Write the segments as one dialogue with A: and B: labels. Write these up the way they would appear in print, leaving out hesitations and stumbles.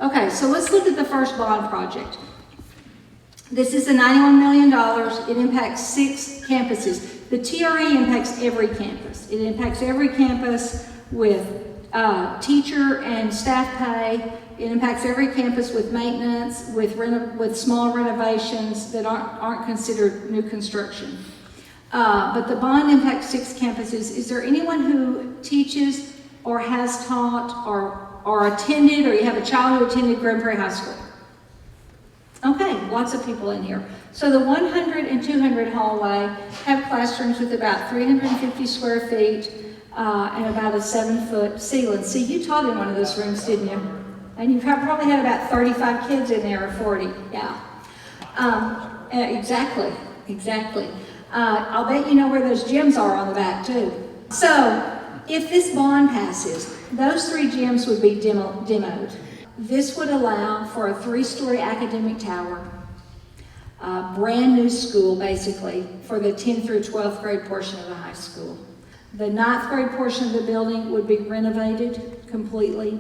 A: Okay, so let's look at the first bond project. This is the $91 million. It impacts 6 campuses. The TRE impacts every campus. It impacts every campus with teacher and staff pay. It impacts every campus with maintenance, with small renovations that aren't considered new construction. But the bond impacts 6 campuses. Is there anyone who teaches or has taught or attended, or you have a child who attended Grand Prairie High School? Okay, lots of people in here. So the 100 and 200 hallway have classrooms with about 350 square feet and about a 7-foot ceiling. See, you taught in one of those rooms, didn't you? And you probably had about 35 kids in there, or 40, yeah. Exactly. I'll bet you know where those gyms are on the back too. So, if this bond passes, those 3 gyms would be demoed. This would allow for a 3-story academic tower, a brand new school basically for the 10th through 12th grade portion of the high school. The 9th grade portion of the building would be renovated completely.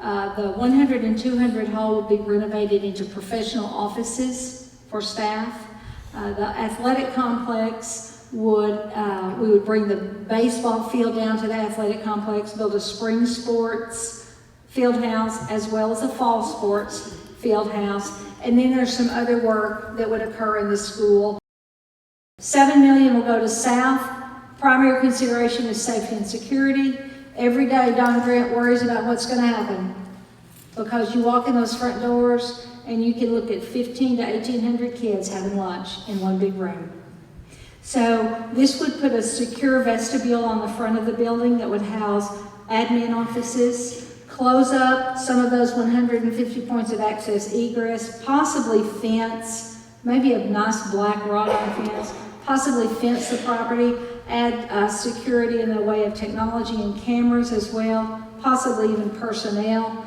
A: The 100 and 200 hall would be renovated into professional offices for staff. The athletic complex we would bring the baseball field down to the athletic complex, build a spring sports field house as well as a fall sports field house, and then there's some other work that would occur in the school. $7 million will go to South. Primary consideration is safety and security. Every day Don Grant worries about what's going to happen, because you walk in those front doors and you can look at 15 to 1,800 kids having lunch in one big room. So this would put a secure vestibule on the front of the building that would house admin offices, close up some of those 150 points of access egress, possibly fence, maybe a nice black wrought iron fence, possibly fence the property, add security in the way of technology and cameras as well, possibly even personnel,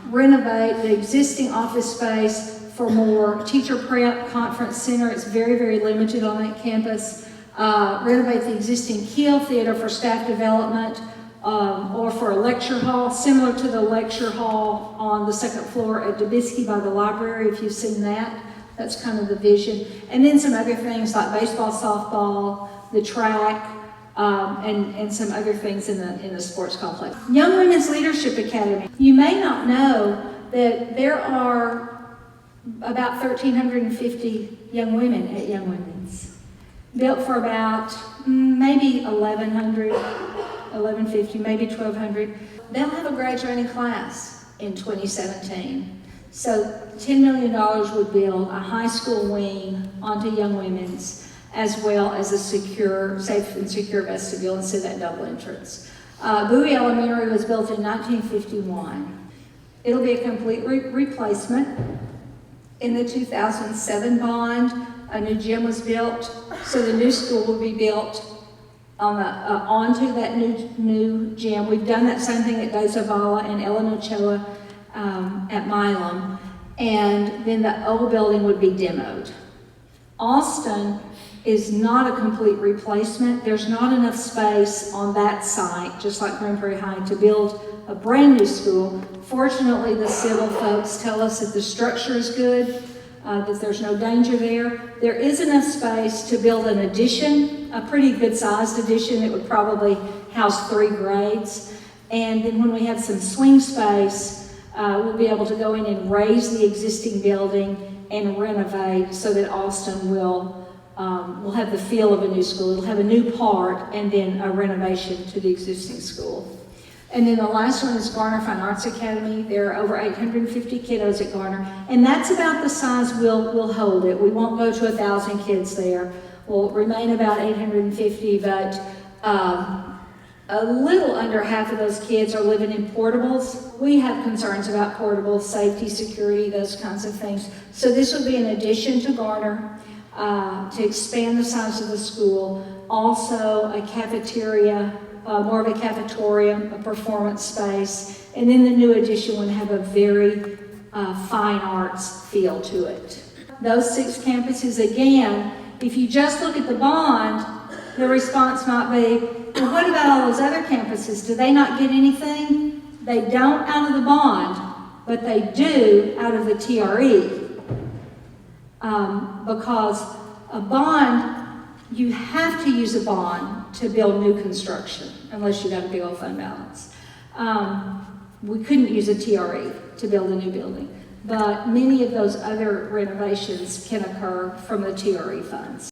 A: renovate the existing office space for more teacher prep conference center. It's very, very limited on that campus. Renovate the existing Keel Theater for staff development or for a lecture hall, similar to the lecture hall on the 2nd floor at Dubisky by the library, if you've seen that. That's kind of the vision. And then some other things like baseball, softball, the track, and some other things in the sports complex. Young Women's Leadership Academy. You may not know that there are about 1,350 young women at Young Women's, built for about maybe 1,100, 1,150, maybe 1,200. They'll have a graduating class in 2017. So $10 million would build a high school wing onto Young Women's, as well as a safe and secure vestibule instead of that double entrance. Bowie Elementary was built in 1951. It'll be a complete replacement. In the 2007 bond, a new gym was built, so the new school will be built onto that new gym. We've done that same thing at Dozavala and Ellen Ochoa at Milam, and then the old building would be demoed. Austin is not a complete replacement. There's not enough space on that site, just like Grand Prairie High, to build a brand new school. Fortunately, the civil folks tell us that the structure is good, that there's no danger there. There is enough space to build an addition, a pretty good sized addition that would probably house 3 grades. And then when we have some swing space, we'll be able to go in and raise the existing building and renovate so that Austin will have the feel of a new school. It'll have a new part and then a renovation to the existing school. And then the last one is Garner Fine Arts Academy. There are over 850 kiddos at Garner, and that's about the size we'll hold it. We won't go to 1,000 kids there. We'll remain about 850, but a little under half of those kids are living in portables. We have concerns about portables, safety, security, those kinds of things. So this would be an addition to Garner to expand the size of the school. Also a cafeteria, more of a cafetorium, a performance space, and then the new addition would have a very fine arts feel to it. Those 6 campuses, again, if you just look at the bond, the response might be, well, what about all those other campuses? Do they not get anything? They don't out of the bond. but they do out of the TRE. Because a bond, you have to use a bond to build new construction, unless you got a big old fund balance. We couldn't use a TRE to build a new building, but many of those other renovations can occur from the TRE funds.